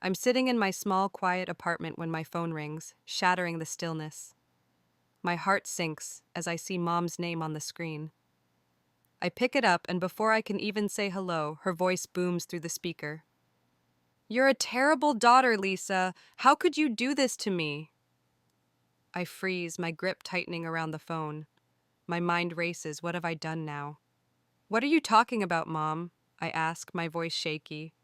I'm sitting in my small, quiet apartment when my phone rings, shattering the stillness. My heart sinks as I see Mom's name on the screen. I pick it up, and before I can even say hello, her voice booms through the speaker. "You're a terrible daughter, Lisa. How could you do this to me?" I freeze, my grip tightening around the phone. My mind races. What have I done now? "What are you talking about, Mom?" I ask, my voice shaky.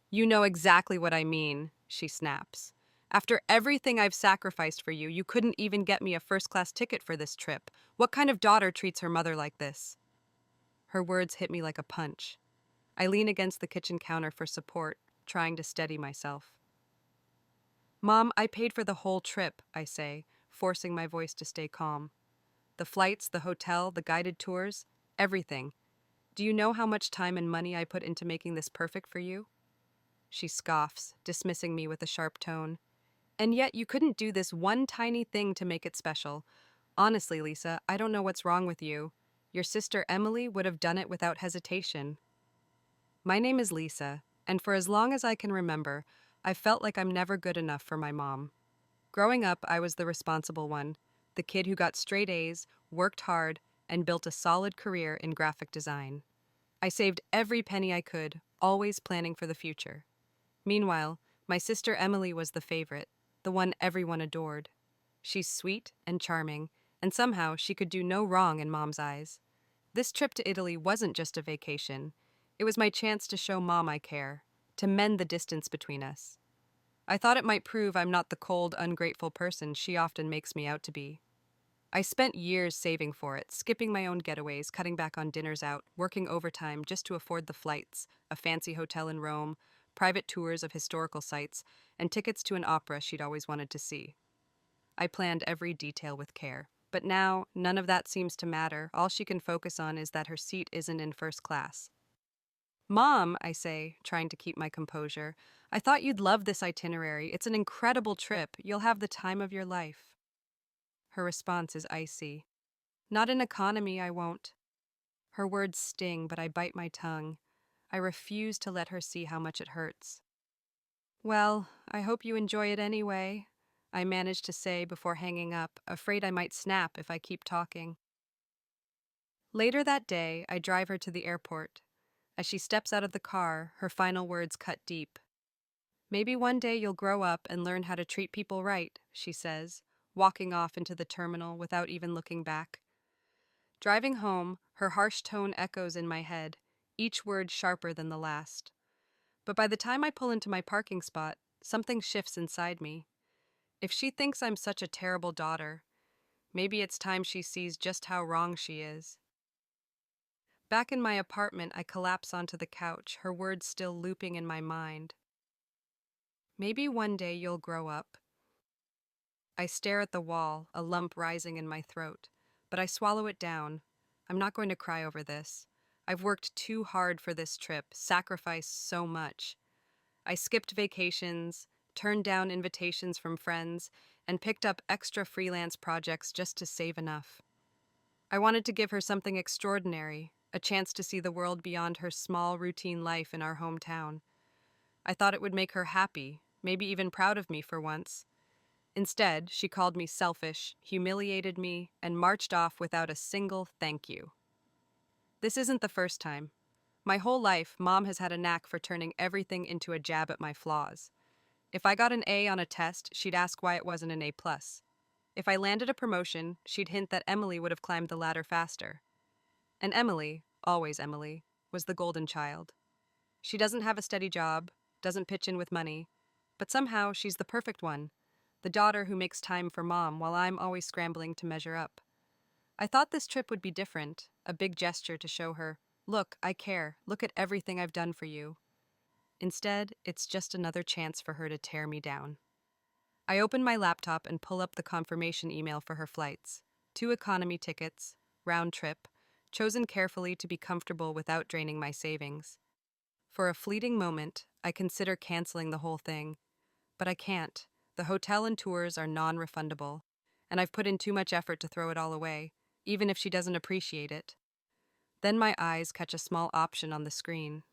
"You know exactly what I mean," she snaps. "After everything I've sacrificed for you, you couldn't even get me a first-class ticket for this trip. What kind of daughter treats her mother like this?" Her words hit me like a punch. I lean against the kitchen counter for support, trying to steady myself. "Mom, I paid for the whole trip," I say, forcing my voice to stay calm. "The flights, the hotel, the guided tours, everything. Do you know how much time and money I put into making this perfect for you?" She scoffs, dismissing me with a sharp tone. "And yet you couldn't do this one tiny thing to make it special. Honestly, Lisa, I don't know what's wrong with you. Your sister Emily would have done it without hesitation." My name is Lisa, and for as long as I can remember, I've felt like I'm never good enough for my mom. Growing up, I was the responsible one, the kid who got straight A's, worked hard, and built a solid career in graphic design. I saved every penny I could, always planning for the future. Meanwhile, my sister Emily was the favorite, the one everyone adored. She's sweet and charming, and somehow she could do no wrong in Mom's eyes. This trip to Italy wasn't just a vacation. It was my chance to show Mom I care, to mend the distance between us. I thought it might prove I'm not the cold, ungrateful person she often makes me out to be. I spent years saving for it, skipping my own getaways, cutting back on dinners out, working overtime just to afford the flights, a fancy hotel in Rome, private tours of historical sites, and tickets to an opera she'd always wanted to see. I planned every detail with care. But now, none of that seems to matter. All she can focus on is that her seat isn't in first class. "Mom," I say, trying to keep my composure, "I thought you'd love this itinerary. It's an incredible trip. You'll have the time of your life." Her response is icy. "Not in economy, I won't." Her words sting, but I bite my tongue. I refuse to let her see how much it hurts. "Well, I hope you enjoy it anyway," I manage to say before hanging up, afraid I might snap if I keep talking. Later that day, I drive her to the airport. As she steps out of the car, her final words cut deep. "Maybe one day you'll grow up and learn how to treat people right," she says, walking off into the terminal without even looking back. Driving home, her harsh tone echoes in my head, each word sharper than the last. But by the time I pull into my parking spot, something shifts inside me. If she thinks I'm such a terrible daughter, maybe it's time she sees just how wrong she is. Back in my apartment, I collapse onto the couch, her words still looping in my mind. "Maybe one day you'll grow up." I stare at the wall, a lump rising in my throat, but I swallow it down. I'm not going to cry over this. I've worked too hard for this trip, sacrificed so much. I skipped vacations, turned down invitations from friends, and picked up extra freelance projects just to save enough. I wanted to give her something extraordinary, a chance to see the world beyond her small, routine life in our hometown. I thought it would make her happy, maybe even proud of me for once. Instead, she called me selfish, humiliated me, and marched off without a single thank you. This isn't the first time. My whole life, Mom has had a knack for turning everything into a jab at my flaws. If I got an A on a test, she'd ask why it wasn't an A+. If I landed a promotion, she'd hint that Emily would have climbed the ladder faster. And Emily, always Emily, was the golden child. She doesn't have a steady job, doesn't pitch in with money, but somehow she's the perfect one, the daughter who makes time for Mom while I'm always scrambling to measure up. I thought this trip would be different, a big gesture to show her, "Look, I care, look at everything I've done for you." Instead, it's just another chance for her to tear me down. I open my laptop and pull up the confirmation email for her flights. 2 economy tickets, round trip, chosen carefully to be comfortable without draining my savings. For a fleeting moment, I consider canceling the whole thing. But I can't. The hotel and tours are non-refundable, and I've put in too much effort to throw it all away, even if she doesn't appreciate it. Then my eyes catch a small option on the screen.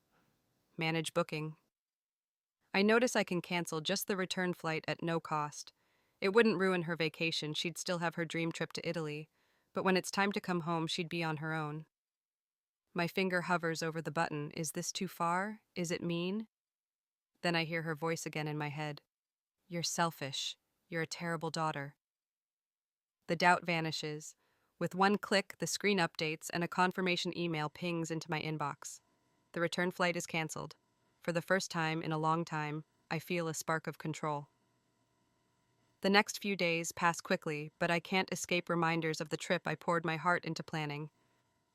Manage booking. I notice I can cancel just the return flight at no cost. It wouldn't ruin her vacation, she'd still have her dream trip to Italy. But when it's time to come home, she'd be on her own. My finger hovers over the button. Is this too far? Is it mean? Then I hear her voice again in my head. You're selfish. You're a terrible daughter. The doubt vanishes. With one click, the screen updates and a confirmation email pings into my inbox. The return flight is canceled. For the first time in a long time, I feel a spark of control. The next few days pass quickly, but I can't escape reminders of the trip I poured my heart into planning.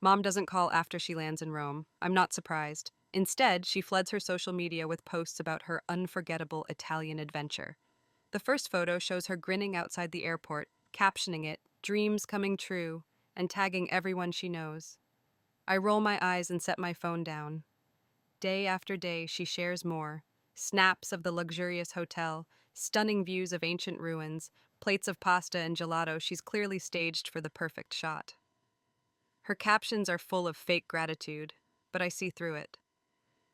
Mom doesn't call after she lands in Rome. I'm not surprised. Instead, she floods her social media with posts about her unforgettable Italian adventure. The first photo shows her grinning outside the airport, captioning it, "Dreams coming true," and tagging everyone she knows. I roll my eyes and set my phone down. Day after day, she shares more. Snaps of the luxurious hotel, stunning views of ancient ruins, plates of pasta and gelato she's clearly staged for the perfect shot. Her captions are full of fake gratitude, but I see through it.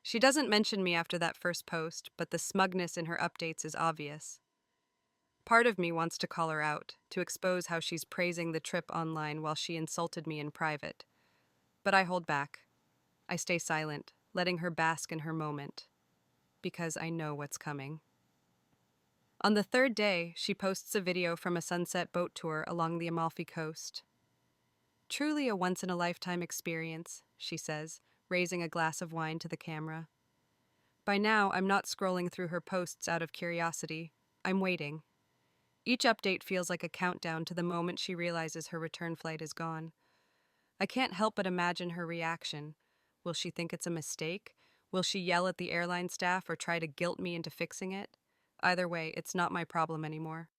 She doesn't mention me after that first post, but the smugness in her updates is obvious. Part of me wants to call her out, to expose how she's praising the trip online while she insulted me in private. But I hold back. I stay silent, letting her bask in her moment, because I know what's coming. On the third day, she posts a video from a sunset boat tour along the Amalfi Coast. Truly a once-in-a-lifetime experience, she says, raising a glass of wine to the camera. By now, I'm not scrolling through her posts out of curiosity. I'm waiting. Each update feels like a countdown to the moment she realizes her return flight is gone. I can't help but imagine her reaction. Will she think it's a mistake? Will she yell at the airline staff or try to guilt me into fixing it? Either way, it's not my problem anymore.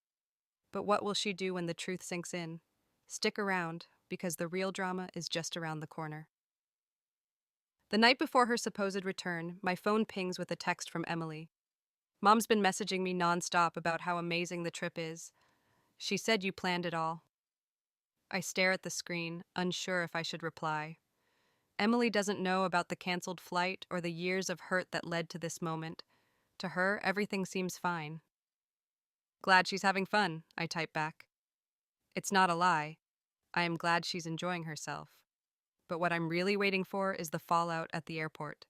But what will she do when the truth sinks in? Stick around, because the real drama is just around the corner. The night before her supposed return, my phone pings with a text from Emily. Mom's been messaging me nonstop about how amazing the trip is. She said you planned it all. I stare at the screen, unsure if I should reply. Emily doesn't know about the canceled flight or the years of hurt that led to this moment. To her, everything seems fine. Glad she's having fun, I type back. It's not a lie. I am glad she's enjoying herself. But what I'm really waiting for is the fallout at the airport.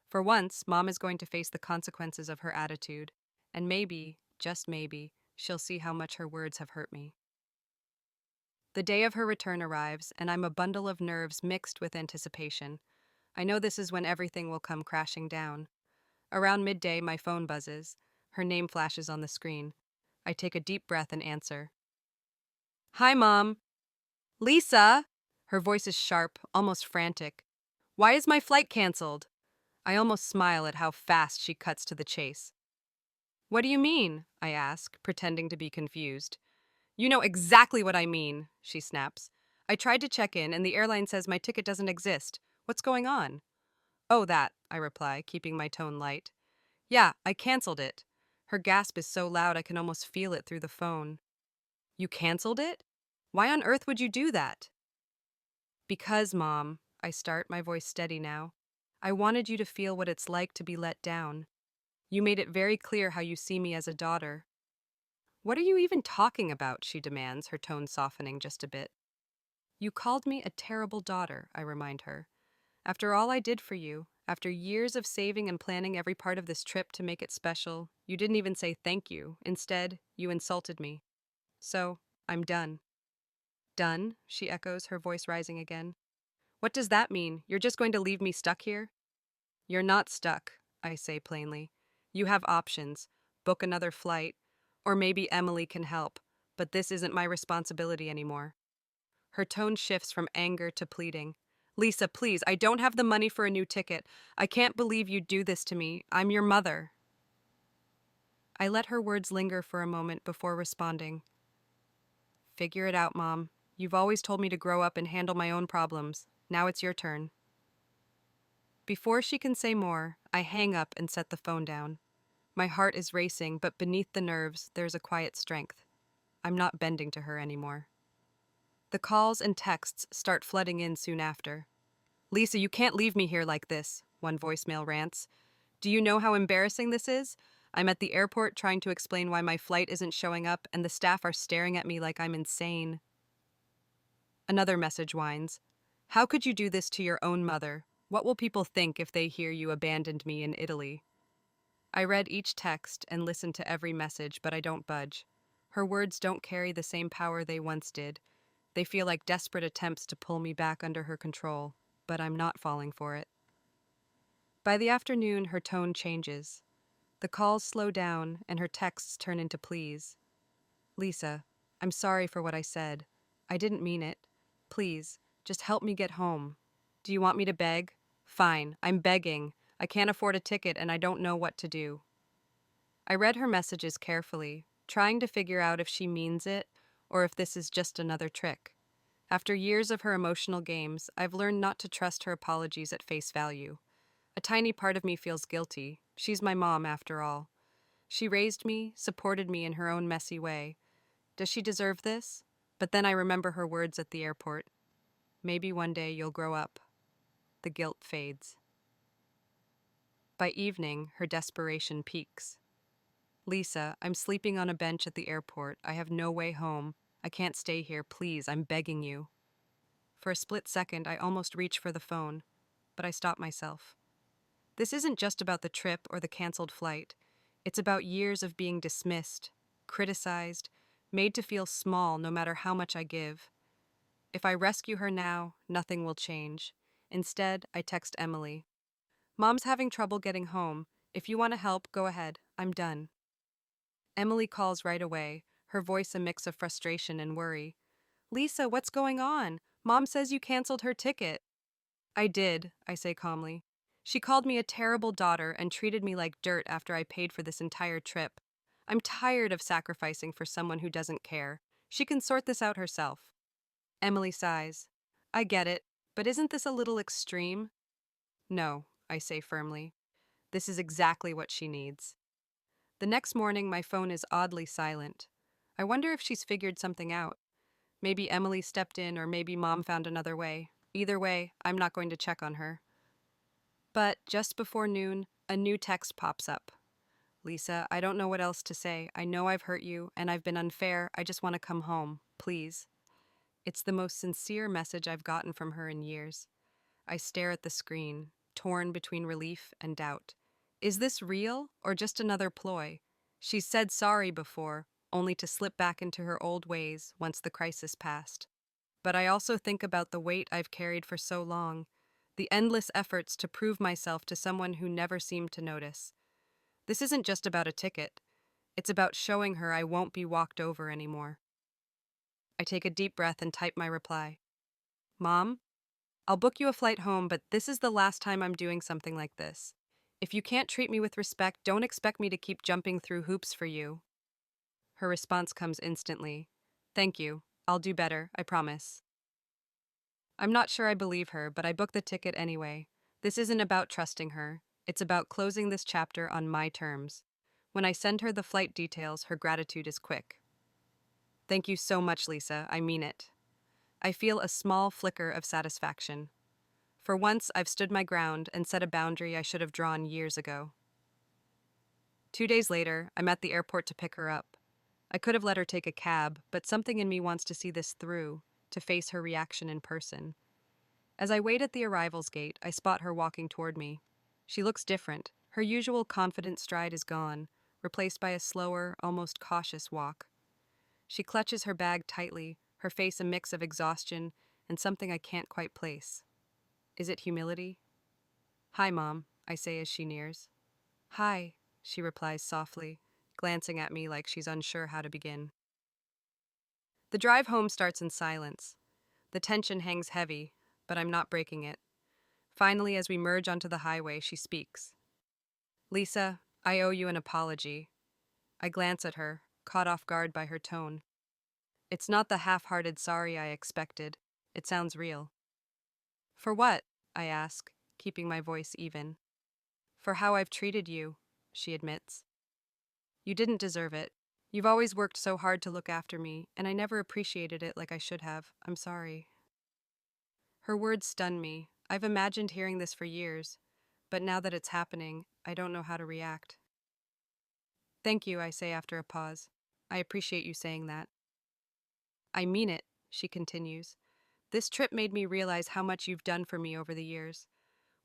For once, Mom is going to face the consequences of her attitude, and maybe, just maybe, she'll see how much her words have hurt me. The day of her return arrives, and I'm a bundle of nerves mixed with anticipation. I know this is when everything will come crashing down. Around midday, my phone buzzes. Her name flashes on the screen. I take a deep breath and answer. Hi, Mom. Lisa! Her voice is sharp, almost frantic. Why is my flight canceled? I almost smile at how fast she cuts to the chase. What do you mean? I ask, pretending to be confused. You know exactly what I mean, she snaps. I tried to check in, and the airline says my ticket doesn't exist. What's going on? Oh, that, I reply, keeping my tone light. Yeah, I canceled it. Her gasp is so loud I can almost feel it through the phone. You canceled it? Why on earth would you do that? Because, Mom, I start, my voice steady now. I wanted you to feel what it's like to be let down. You made it very clear how you see me as a daughter. What are you even talking about? She demands, her tone softening just a bit. You called me a terrible daughter, I remind her. After all I did for you, after years of saving and planning every part of this trip to make it special, you didn't even say thank you. Instead, you insulted me. So, I'm done. Done? She echoes, her voice rising again. What does that mean? You're just going to leave me stuck here? You're not stuck, I say plainly. You have options. Book another flight. Or maybe Emily can help. But this isn't my responsibility anymore. Her tone shifts from anger to pleading. Lisa, please, I don't have the money for a new ticket. I can't believe you'd do this to me. I'm your mother. I let her words linger for a moment before responding. Figure it out, Mom. You've always told me to grow up and handle my own problems. Now it's your turn. Before she can say more, I hang up and set the phone down. My heart is racing, but beneath the nerves, there's a quiet strength. I'm not bending to her anymore. The calls and texts start flooding in soon after. Lisa, you can't leave me here like this, one voicemail rants. Do you know how embarrassing this is? I'm at the airport trying to explain why my flight isn't showing up, and the staff are staring at me like I'm insane. Another message whines. How could you do this to your own mother? What will people think if they hear you abandoned me in Italy? I read each text and listened to every message, but I don't budge. Her words don't carry the same power they once did. They feel like desperate attempts to pull me back under her control, but I'm not falling for it. By the afternoon, her tone changes. The calls slow down and her texts turn into pleas. Lisa, I'm sorry for what I said. I didn't mean it. Please, just help me get home. Do you want me to beg? Fine, I'm begging. I can't afford a ticket and I don't know what to do. I read her messages carefully, trying to figure out if she means it or if this is just another trick. After years of her emotional games, I've learned not to trust her apologies at face value. A tiny part of me feels guilty. She's my mom, after all. She raised me, supported me in her own messy way. Does she deserve this? But then I remember her words at the airport. Maybe one day you'll grow up. The guilt fades. By evening, her desperation peaks. Lisa, I'm sleeping on a bench at the airport. I have no way home. I can't stay here. Please, I'm begging you. For a split second, I almost reach for the phone, but I stop myself. This isn't just about the trip or the canceled flight. It's about years of being dismissed, criticized, made to feel small no matter how much I give. If I rescue her now, nothing will change. Instead, I text Emily. Mom's having trouble getting home. If you want to help, go ahead. I'm done. Emily calls right away, her voice a mix of frustration and worry. Lisa, what's going on? Mom says you canceled her ticket. I did, I say calmly. She called me a terrible daughter and treated me like dirt after I paid for this entire trip. I'm tired of sacrificing for someone who doesn't care. She can sort this out herself. Emily sighs. I get it, but isn't this a little extreme? No, I say firmly. This is exactly what she needs. The next morning, my phone is oddly silent. I wonder if she's figured something out. Maybe Emily stepped in, or maybe Mom found another way. Either way, I'm not going to check on her. But just before noon, a new text pops up. Lisa, I don't know what else to say. I know I've hurt you, and I've been unfair. I just want to come home, please. It's the most sincere message I've gotten from her in years. I stare at the screen, torn between relief and doubt. Is this real, or just another ploy? She's said sorry before, only to slip back into her old ways once the crisis passed. But I also think about the weight I've carried for so long, the endless efforts to prove myself to someone who never seemed to notice. This isn't just about a ticket. It's about showing her I won't be walked over anymore. I take a deep breath and type my reply. Mom, I'll book you a flight home, but this is the last time I'm doing something like this. If you can't treat me with respect, don't expect me to keep jumping through hoops for you. Her response comes instantly. Thank you. I'll do better, I promise. I'm not sure I believe her, but I book the ticket anyway. This isn't about trusting her. It's about closing this chapter on my terms. When I send her the flight details, her gratitude is quick. Thank you so much, Lisa. I mean it. I feel a small flicker of satisfaction. For once, I've stood my ground and set a boundary I should have drawn years ago. 2 days later, I'm at the airport to pick her up. I could have let her take a cab, but something in me wants to see this through, to face her reaction in person. As I wait at the arrivals gate, I spot her walking toward me. She looks different. Her usual confident stride is gone, replaced by a slower, almost cautious walk. She clutches her bag tightly, her face a mix of exhaustion and something I can't quite place. Is it humility? Hi, Mom, I say as she nears. Hi, she replies softly, glancing at me like she's unsure how to begin. The drive home starts in silence. The tension hangs heavy, but I'm not breaking it. Finally, as we merge onto the highway, she speaks. Lisa, I owe you an apology. I glance at her, caught off guard by her tone. It's not the half-hearted sorry I expected. It sounds real. For what? I ask, keeping my voice even. For how I've treated you, she admits. You didn't deserve it. You've always worked so hard to look after me, and I never appreciated it like I should have. I'm sorry. Her words stun me. I've imagined hearing this for years, but now that it's happening, I don't know how to react. Thank you, I say after a pause. I appreciate you saying that. I mean it, she continues. This trip made me realize how much you've done for me over the years.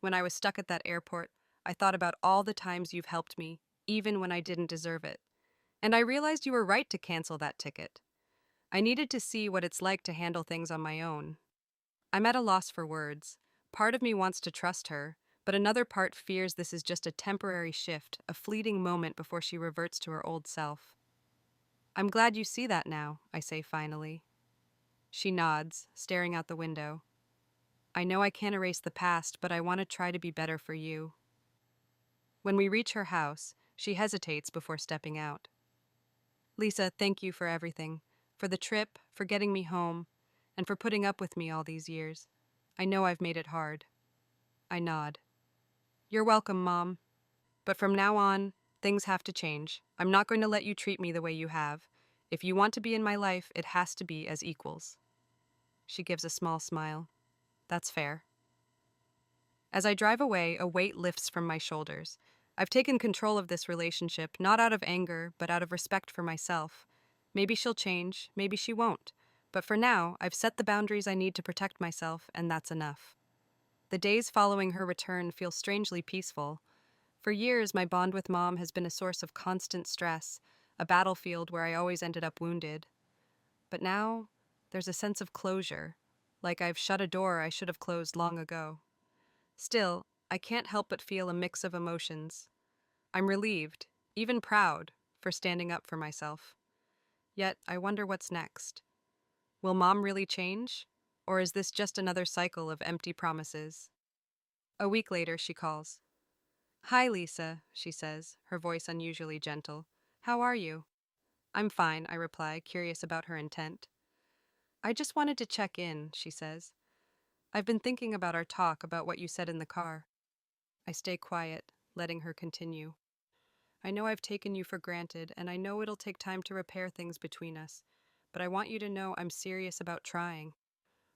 When I was stuck at that airport, I thought about all the times you've helped me, even when I didn't deserve it. And I realized you were right to cancel that ticket. I needed to see what it's like to handle things on my own. I'm at a loss for words. Part of me wants to trust her, but another part fears this is just a temporary shift, a fleeting moment before she reverts to her old self. I'm glad you see that now, I say finally. She nods, staring out the window. I know I can't erase the past, but I want to try to be better for you. When we reach her house, she hesitates before stepping out. Lisa, thank you for everything. For the trip, for getting me home, and for putting up with me all these years. I know I've made it hard. I nod. You're welcome, Mom. But from now on, things have to change. I'm not going to let you treat me the way you have. If you want to be in my life, it has to be as equals. She gives a small smile. That's fair. As I drive away, a weight lifts from my shoulders. I've taken control of this relationship, not out of anger, but out of respect for myself. Maybe she'll change, maybe she won't. But for now, I've set the boundaries I need to protect myself, and that's enough. The days following her return feel strangely peaceful. For years, my bond with Mom has been a source of constant stress, a battlefield where I always ended up wounded. But now, there's a sense of closure, like I've shut a door I should have closed long ago. Still, I can't help but feel a mix of emotions. I'm relieved, even proud, for standing up for myself. Yet, I wonder what's next. Will Mom really change? Or is this just another cycle of empty promises? A week later, she calls. Hi, Lisa, she says, her voice unusually gentle. How are you? I'm fine, I reply, curious about her intent. I just wanted to check in, she says. I've been thinking about our talk about what you said in the car. I stay quiet, letting her continue. I know I've taken you for granted, and I know it'll take time to repair things between us, but I want you to know I'm serious about trying.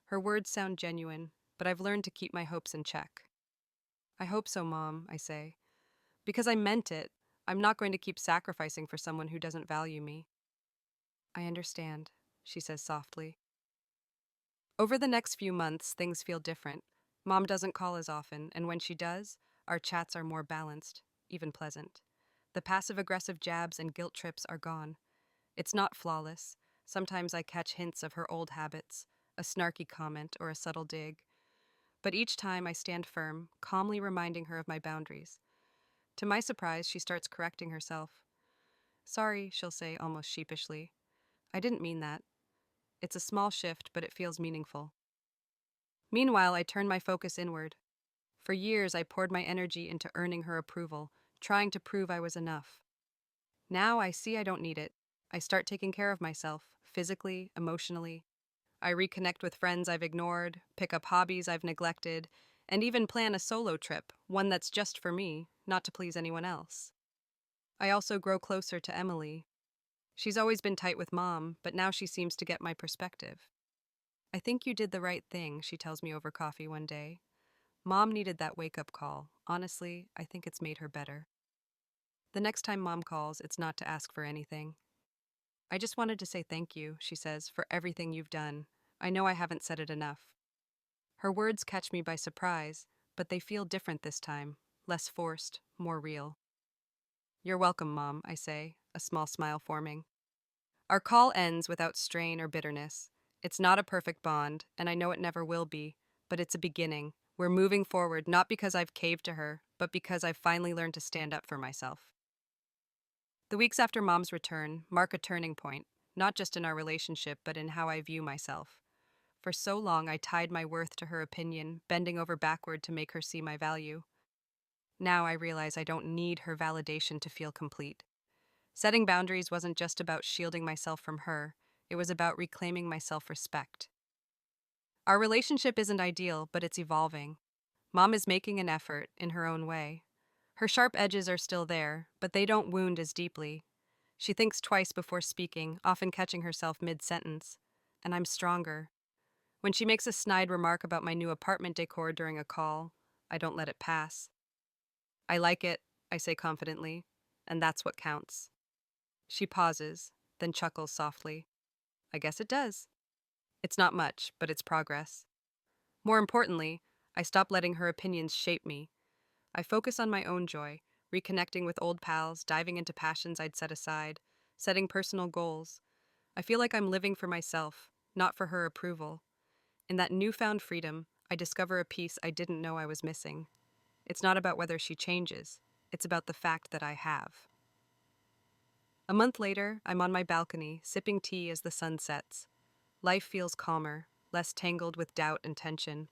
Her words sound genuine, but I've learned to keep my hopes in check. I hope so, Mom, I say. Because I meant it. I'm not going to keep sacrificing for someone who doesn't value me. I understand, she says softly. Over the next few months, things feel different. Mom doesn't call as often, and when she does, our chats are more balanced, even pleasant. The passive-aggressive jabs and guilt trips are gone. It's not flawless. Sometimes I catch hints of her old habits, a snarky comment or a subtle dig. But each time I stand firm, calmly reminding her of my boundaries. To my surprise, she starts correcting herself. Sorry, she'll say almost sheepishly. I didn't mean that. It's a small shift, but it feels meaningful. Meanwhile, I turn my focus inward. For years, I poured my energy into earning her approval, trying to prove I was enough. Now I see I don't need it. I start taking care of myself, physically, emotionally. I reconnect with friends I've ignored, pick up hobbies I've neglected, and even plan a solo trip, one that's just for me, not to please anyone else. I also grow closer to Emily. She's always been tight with Mom, but now she seems to get my perspective. I think you did the right thing, she tells me over coffee one day. Mom needed that wake-up call. Honestly, I think it's made her better. The next time Mom calls, it's not to ask for anything. I just wanted to say thank you, she says, for everything you've done. I know I haven't said it enough. Her words catch me by surprise, but they feel different this time, less forced, more real. You're welcome, Mom, I say, a small smile forming. Our call ends without strain or bitterness. It's not a perfect bond, and I know it never will be, but it's a beginning. We're moving forward not because I've caved to her, but because I've finally learned to stand up for myself. The weeks after Mom's return mark a turning point, not just in our relationship, but in how I view myself. For so long, I tied my worth to her opinion, bending over backward to make her see my value. Now I realize I don't need her validation to feel complete. Setting boundaries wasn't just about shielding myself from her, it was about reclaiming my self-respect. Our relationship isn't ideal, but it's evolving. Mom is making an effort, in her own way. Her sharp edges are still there, but they don't wound as deeply. She thinks twice before speaking, often catching herself mid-sentence. And I'm stronger. When she makes a snide remark about my new apartment decor during a call, I don't let it pass. I like it, I say confidently, and that's what counts. She pauses, then chuckles softly. I guess it does. It's not much, but it's progress. More importantly, I stop letting her opinions shape me. I focus on my own joy, reconnecting with old pals, diving into passions I'd set aside, setting personal goals. I feel like I'm living for myself, not for her approval. In that newfound freedom, I discover a piece I didn't know I was missing. It's not about whether she changes, it's about the fact that I have. A month later, I'm on my balcony, sipping tea as the sun sets. Life feels calmer, less tangled with doubt and tension.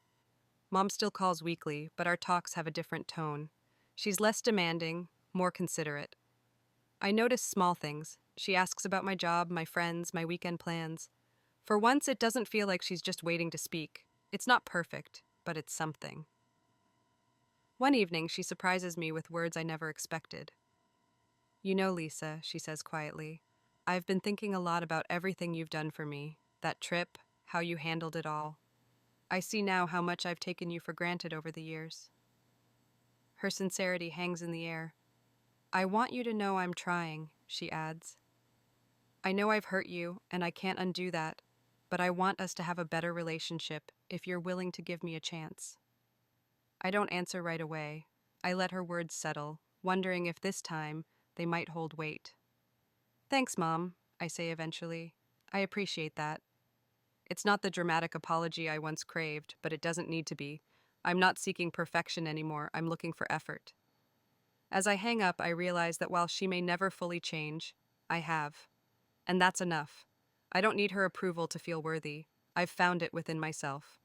Mom still calls weekly, but our talks have a different tone. She's less demanding, more considerate. I notice small things. She asks about my job, my friends, my weekend plans. For once, it doesn't feel like she's just waiting to speak. It's not perfect, but it's something. One evening, she surprises me with words I never expected. You know, Lisa, she says quietly, I've been thinking a lot about everything you've done for me. That trip, how you handled it all. I see now how much I've taken you for granted over the years. Her sincerity hangs in the air. I want you to know I'm trying, she adds. I know I've hurt you, and I can't undo that, but I want us to have a better relationship if you're willing to give me a chance. I don't answer right away. I let her words settle, wondering if this time they might hold weight. Thanks, Mom, I say eventually. I appreciate that. It's not the dramatic apology I once craved, but it doesn't need to be. I'm not seeking perfection anymore, I'm looking for effort. As I hang up, I realize that while she may never fully change, I have. And that's enough. I don't need her approval to feel worthy. I've found it within myself.